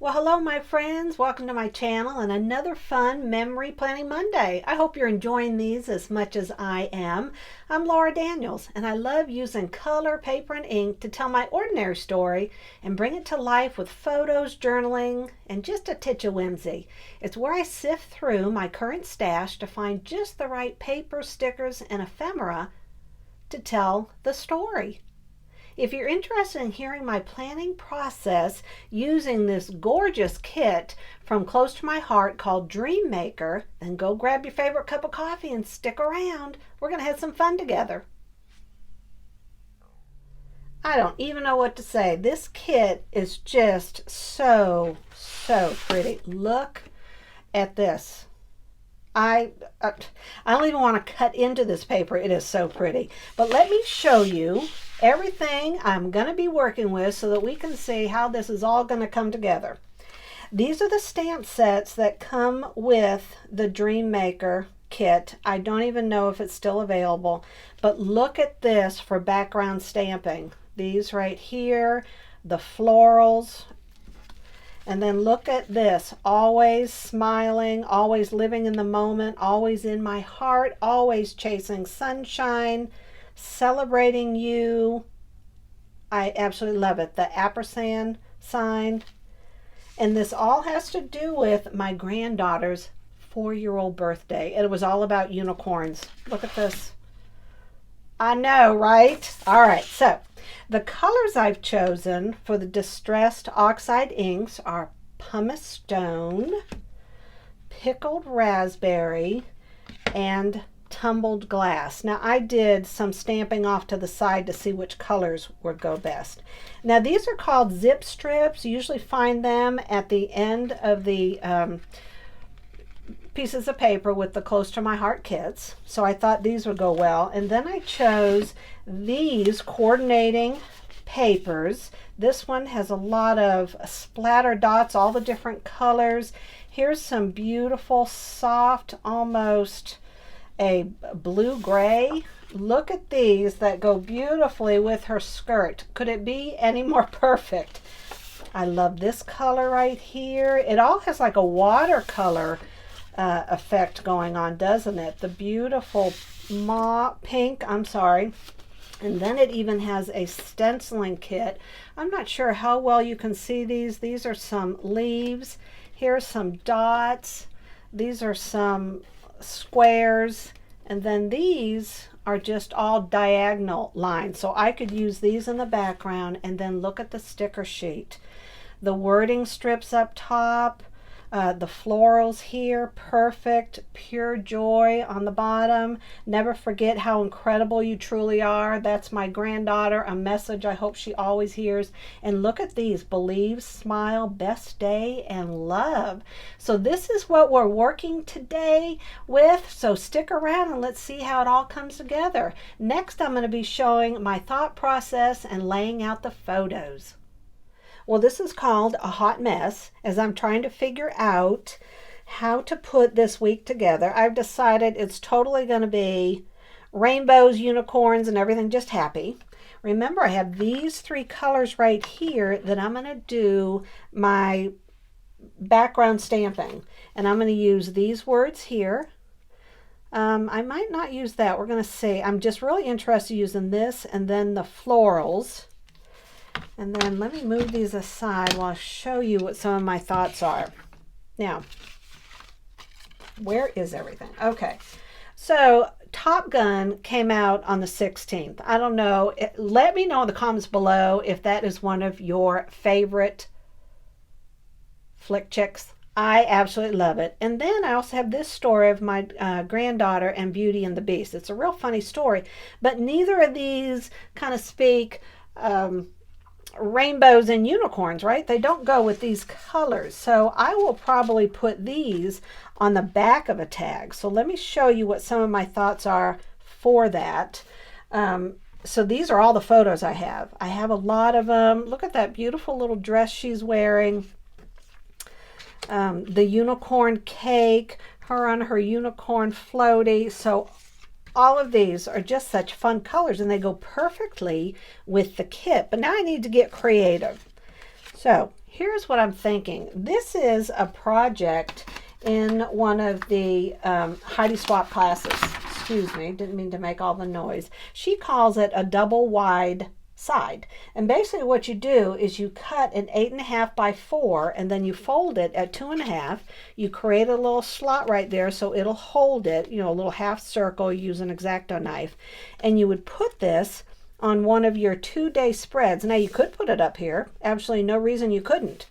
Well, hello, my friends. Welcome to my channel and another fun Memory Planning Monday. I hope you're enjoying these as much as I am. I'm Laura Daniels, and I love using color, paper, and ink to tell my ordinary story and bring it to life with photos, journaling, and just a titch of whimsy. It's where I sift through my current stash to find just the right paper, stickers, and ephemera to tell the story. If you're interested in hearing my planning process using this gorgeous kit from close to my heart called Dream Maker, then go grab your favorite cup of coffee and stick around. We're going to have some fun together. I don't even know what to say. This kit is just so pretty. Look at this. I don't even want to cut into this paper. It is so pretty. But let me show you everything I'm going to be working with so that we can see how this is all going to come together. These are the stamp sets that come with the Dream Maker kit. I don't even know if it's still available, but look at this for background stamping. These right here, the florals. And then look at this, always smiling, always living in the moment, always in my heart, always chasing sunshine, celebrating you. I absolutely love it. The ampersand sign. And this all has to do with my granddaughter's 4-year-old birthday. It was all about unicorns. Look at this. I know, right? All right, so the colors I've chosen for the distressed oxide inks are pumice stone, pickled raspberry, and tumbled glass. Now I did some stamping off to the side to see which colors would go best. Now these are called zip strips. You usually find them at the end of the pieces of paper with the close to my heart kits, so I thought these would go well. And then I chose these coordinating papers. This one has a lot of splatter dots, all the different colors. Here's some beautiful soft, almost a blue-gray. Look at these that go beautifully with her skirt. Could it be any more perfect? I love this color right here. It all has like a watercolor effect going on, doesn't it? The beautiful pink, I'm sorry. And then it even has a stenciling kit. I'm not sure how well you can see these. These are some leaves. Here's some dots. These are some squares. And then these are just all diagonal lines. So I could use these in the background and then look at the sticker sheet. The wording strips up top. The florals here, perfect, pure joy on the bottom. Never forget how incredible you truly are. That's my granddaughter, a message I hope she always hears. And look at these, believe, smile, best day, and love. So this is what we're working today with. So stick around and let's see how it all comes together. Next, I'm going to be showing my thought process and laying out the photos. Well, this is called a hot mess as I'm trying to figure out how to put this week together. I've decided it's totally going to be rainbows, unicorns, and everything just happy. Remember, I have these 3 colors right here that I'm going to do my background stamping. And I'm going to use these words here. I might not use that. We're going to see. I'm just really interested in using this and then the florals. And then let me move these aside while I show you what some of my thoughts are. Now, where is everything? Okay, so Top Gun came out on the 16th. I don't know. Let me know in the comments below if that is one of your favorite flick chicks. I absolutely love it. And then I also have this story of my granddaughter and Beauty and the Beast. It's a real funny story, but neither of these kind of speak rainbows and unicorns, right? They don't go with these colors. So I will probably put these on the back of a tag. So let me show you what some of my thoughts are for that. So these are all the photos I have. I have a lot of them. Look at that beautiful little dress she's wearing. The unicorn cake, her on her unicorn floaty. So all of these are just such fun colors and they go perfectly with the kit. But now I need to get creative. So here's what I'm thinking. This is a project in one of the Heidi Swapp classes. Excuse me, didn't mean to make all the noise. She calls it a double wide side. And basically what you do is you cut an 8.5 by 4 and then you fold it at 2.5. You create a little slot right there so it'll hold it, you know, a little half circle. You use an X-Acto knife. And you would put this on one of your 2-day spreads. Now you could put it up here. Absolutely no reason you couldn't.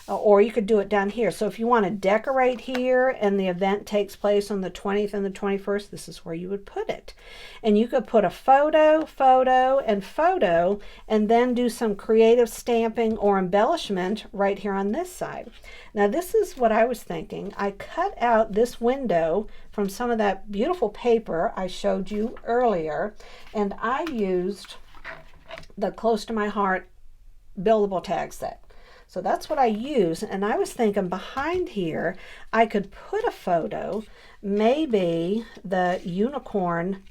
Or you could do it down here. So if you want to decorate here and the event takes place on the 20th and the 21st, this is where you would put it. And you could put a photo, and then do some creative stamping or embellishment right here on this side. Now this is what I was thinking. I cut out this window from some of that beautiful paper I showed you earlier, and I used the Close to My Heart buildable tag set. So that's what I use, and I was thinking behind here I could put a photo, maybe the unicorn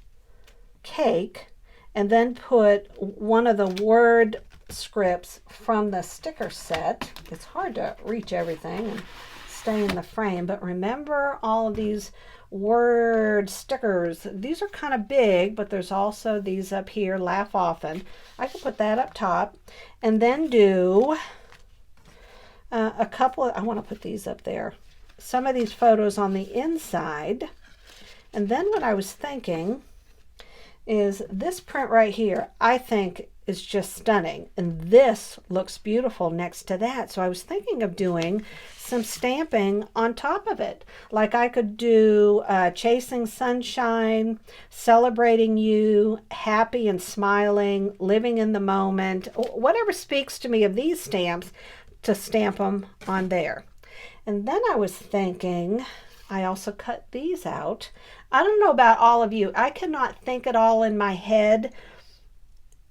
cake, and then put one of the word scripts from the sticker set. It's hard to reach everything and stay in the frame, but remember all of these word stickers. These are kind of big, but there's also these up here, Laugh Often. I could put that up top, and then do a couple of, I want to put these up there, some of these photos on the inside. And then what I was thinking is this print right here, I think is just stunning. And this looks beautiful next to that. So I was thinking of doing some stamping on top of it. Like I could do Chasing Sunshine, Celebrating You, Happy and Smiling, Living in the Moment, whatever speaks to me of these stamps, to stamp them on there. And then I was thinking, I also cut these out. I don't know about all of you. I cannot think it all in my head.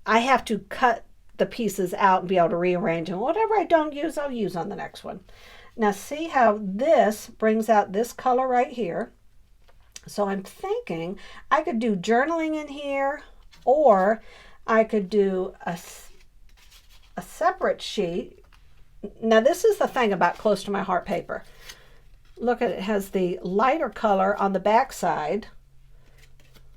I have to cut the pieces out and be able to rearrange them. Whatever I don't use, I'll use on the next one. Now see how this brings out this color right here. So I'm thinking I could do journaling in here, or I could do a separate sheet. Now this is the thing about Close to My Heart paper. Look at it, it has the lighter color on the back side.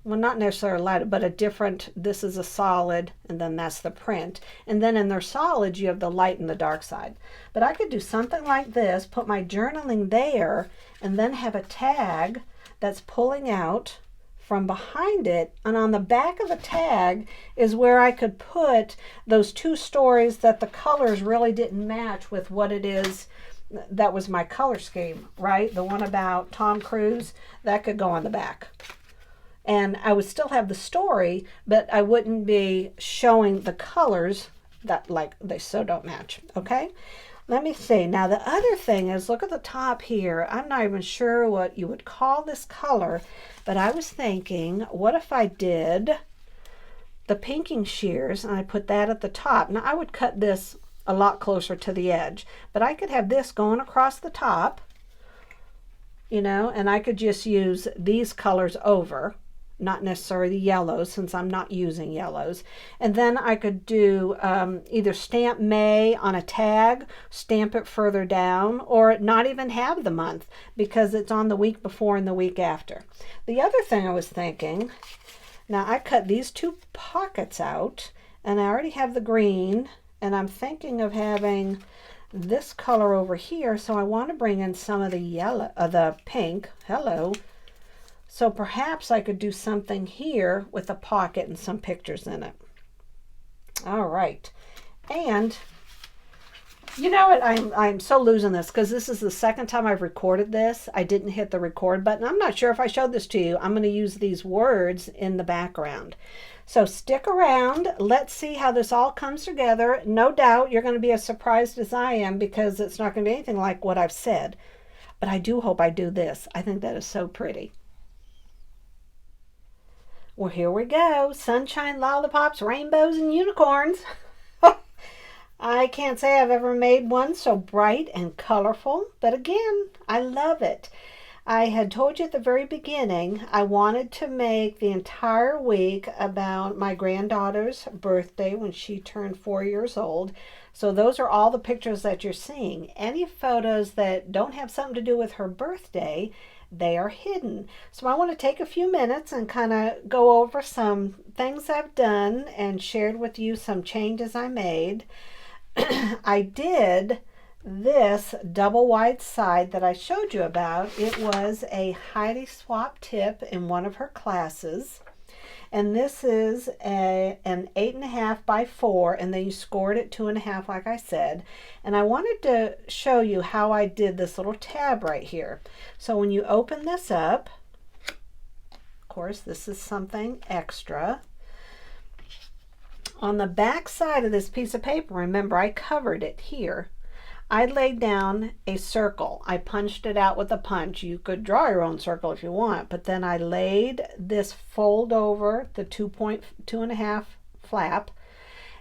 Well, not necessarily lighter, but a different, this is a solid, and then that's the print. And then in their solids, you have the light and the dark side. But I could do something like this, put my journaling there, and then have a tag that's pulling out from behind it, and on the back of the tag is where I could put those 2 stories that the colors really didn't match with what it is that was my color scheme, right? The one about Tom Cruise, that could go on the back. And I would still have the story, but I wouldn't be showing the colors that like they so don't match, okay? Let me see. Now the other thing is, look at the top here. I'm not even sure what you would call this color, but I was thinking, what if I did the pinking shears and I put that at the top? Now I would cut this a lot closer to the edge, but I could have this going across the top, you know, and I could just use these colors over, not necessarily the yellows, since I'm not using yellows. And then I could do either stamp May on a tag, stamp it further down, or not even have the month because it's on the week before and the week after. The other thing I was thinking, now I cut these 2 pockets out, and I already have the green, and I'm thinking of having this color over here, so I want to bring in some of the yellow, the pink. Hello. So perhaps I could do something here with a pocket and some pictures in it. All right. And you know what? I'm so losing this because this is the second time I've recorded this. I didn't hit the record button. I'm not sure if I showed this to you. I'm going to use these words in the background. So stick around. Let's see how this all comes together. No doubt you're going to be as surprised as I am because it's not going to be anything like what I've said. But I do hope I do this. I think that is so pretty. Well, here we go. Sunshine, lollipops, rainbows, and unicorns. I can't say I've ever made one so bright and colorful, but again, I love it. I had told you at the very beginning I wanted to make the entire week about my granddaughter's birthday when she turned 4 years old. So those are all the pictures that you're seeing. Any photos that don't have something to do with her birthday, they are hidden. So I want to take a few minutes and kind of go over some things I've done and shared with you some changes I made. I did this double wide side that I showed you about. It was a Heidi Swapp tip in one of her classes. And this is an 8.5 by 4, and then you scored it 2.5 like I said. And I wanted to show you how I did this little tab right here. So when you open this up, of course this is something extra. On the back side of this piece of paper, remember I covered it here, I laid down a circle. I punched it out with a punch. You could draw your own circle if you want, but then I laid this fold over the 2.5 flap,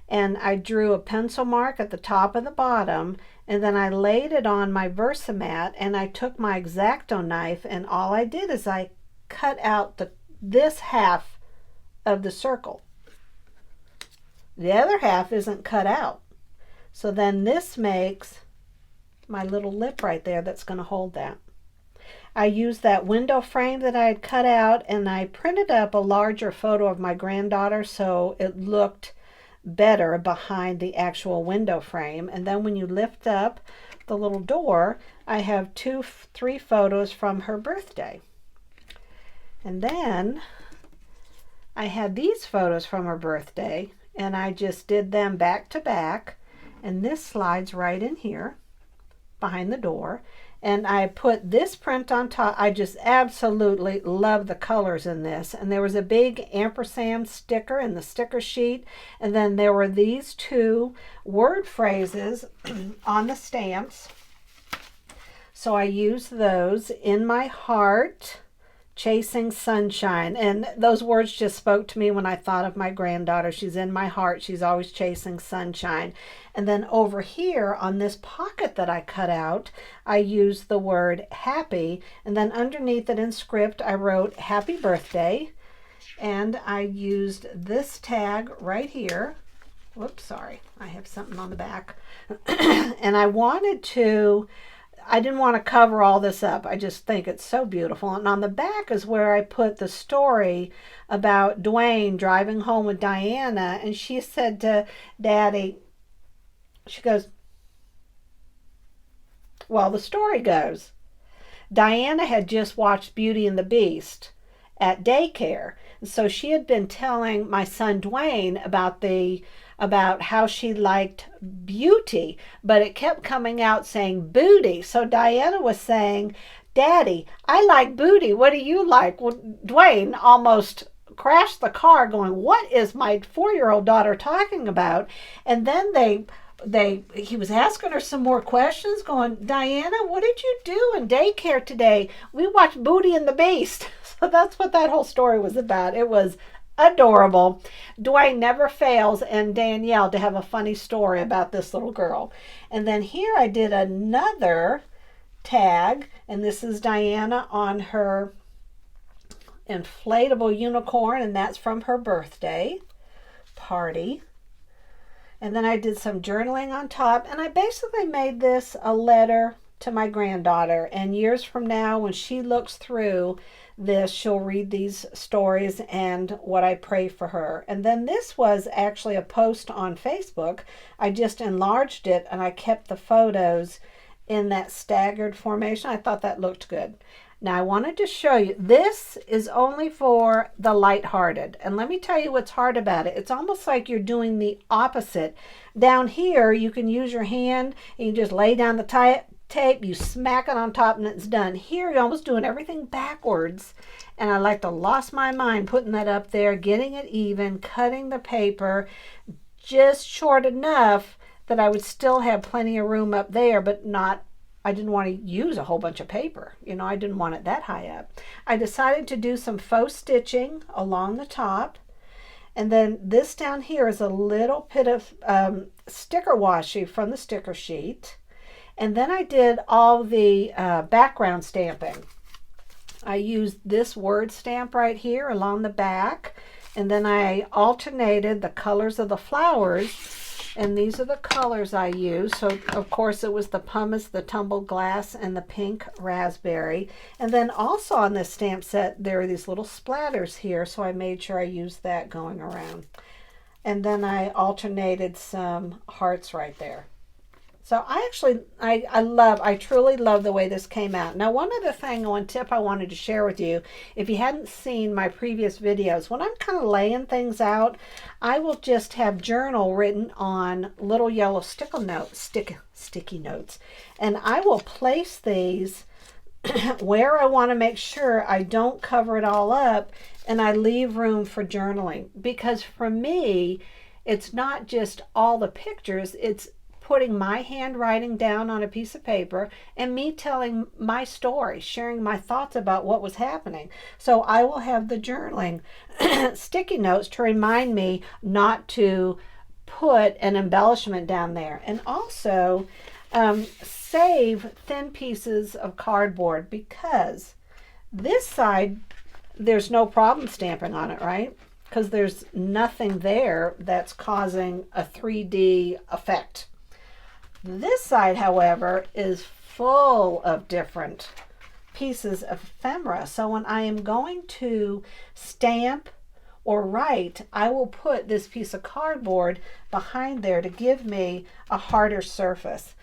and I drew a pencil mark at the top and the bottom, and then I laid it on my Versamat, and I took my X-Acto knife, and all I did is I cut out this half of the circle. The other half isn't cut out. So then this makes my little lip right there that's going to hold that. I used that window frame that I had cut out, and I printed up a larger photo of my granddaughter so it looked better behind the actual window frame. And then when you lift up the little door, I have 3 photos from her birthday. And then I had these photos from her birthday, and I just did them back to back, and this slides right in here behind the door. And I put this print on top. I just absolutely love the colors in this. And there was a big ampersand sticker in the sticker sheet, and then there were these 2 word phrases on the stamps. So I used those: in my heart, chasing sunshine. And those words just spoke to me when I thought of my granddaughter. She's in my heart. She's always chasing sunshine. And then over here on this pocket that I cut out, I used the word happy. And then underneath it in script, I wrote happy birthday. And I used this tag right here. Whoops, sorry. I have something on the back. And I didn't want to cover all this up. I just think it's so beautiful. And on the back is where I put the story about Dwayne driving home with Diana. And she said to Daddy, she goes, well, the story goes, Diana had just watched Beauty and the Beast at daycare. And so she had been telling my son Dwayne about how she liked beauty, but it kept coming out saying booty. So Diana was saying, Daddy, I like booty. What do you like? Well, Dwayne almost crashed the car going, what is my 4-year-old daughter talking about? And then he was asking her some more questions going, Diana, what did you do in daycare today? We watched Beauty and the Beast. So that's what that whole story was about. It was adorable. Dwayne never fails, and Danielle, to have a funny story about this little girl. And then here I did another tag, and this is Diana on her inflatable unicorn, and that's from her birthday party. And then I did some journaling on top, and I basically made this a letter to my granddaughter. And years from now, when she looks through this, she'll read these stories and what I pray for her. And then this was actually a post on Facebook. I just enlarged it, and I kept the photos in that staggered formation. I thought that looked good. Now I wanted to show you, this is only for the lighthearted. And let me tell you what's hard about it. It's almost like you're doing the opposite. Down here, you can use your hand and you just lay down the tape, you smack it on top, and it's done. Here, you're almost doing everything backwards. And I like to lost my mind putting that up there, getting it even, cutting the paper just short enough that I would still have plenty of room up there, but not, I didn't want to use a whole bunch of paper. You know, I didn't want it that high up. I decided to do some faux stitching along the top. And then this down here is a little bit of sticker washi from the sticker sheet. And then I did all the background stamping. I used this word stamp right here along the back. And then I alternated the colors of the flowers. And these are the colors I use. So, of course, it was the pumice, the tumbled glass, and the pink raspberry. And then also on this stamp set, there are these little splatters here, so I made sure I used that going around. And then I alternated some hearts right there. So I truly love the way this came out. Now, one tip I wanted to share with you, if you hadn't seen my previous videos, when I'm kind of laying things out, I will just have journal written on little yellow sticky notes. And I will place these where I want to make sure I don't cover it all up and I leave room for journaling. Because for me, it's not just all the pictures, it's putting my handwriting down on a piece of paper and me telling my story, sharing my thoughts about what was happening. So I will have the journaling sticky notes to remind me not to put an embellishment down there. And also save thin pieces of cardboard, because this side, there's no problem stamping on it, right? Because there's nothing there that's causing a 3D effect. This side, however, is full of different pieces of ephemera. So when I am going to stamp or write, I will put this piece of cardboard behind there to give me a harder surface.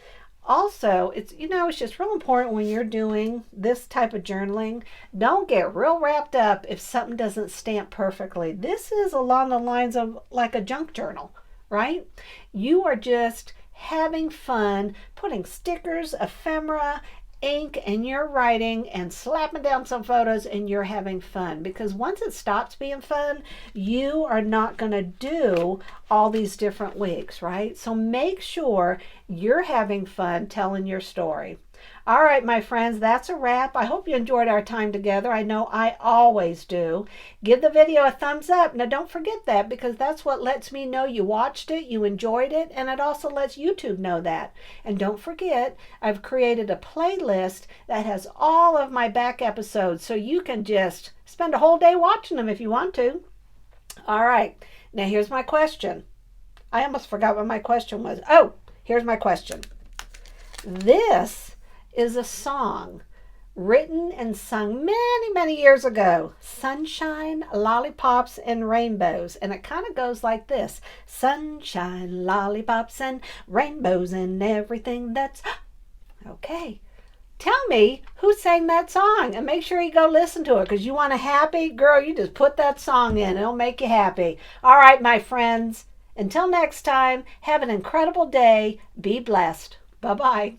Also, it's just real important when you're doing this type of journaling, don't get real wrapped up if something doesn't stamp perfectly. This is along the lines of like a junk journal, right? You are just having fun, putting stickers, ephemera, ink, and you're writing and slapping down some photos, and you're having fun. Because once it stops being fun, you are not going to do all these different weeks, right? So make sure you're having fun telling your story. All right, my friends, that's a wrap. I hope you enjoyed our time together. I know I always do. Give the video a thumbs up. Now, don't forget that, because that's what lets me know you watched it, you enjoyed it, and it also lets YouTube know that. And don't forget, I've created a playlist that has all of my back episodes, so you can just spend a whole day watching them if you want to. All right, now here's my question. I almost forgot what my question was. Oh, here's my question. This is a song written and sung many, many years ago. Sunshine, lollipops, and rainbows. And it kind of goes like this. Sunshine, lollipops, and rainbows, and everything that's... Okay. Tell me who sang that song, and make sure you go listen to it, because you want a happy girl, you just put that song in. It'll make you happy. All right, my friends. Until next time, have an incredible day. Be blessed. Bye-bye.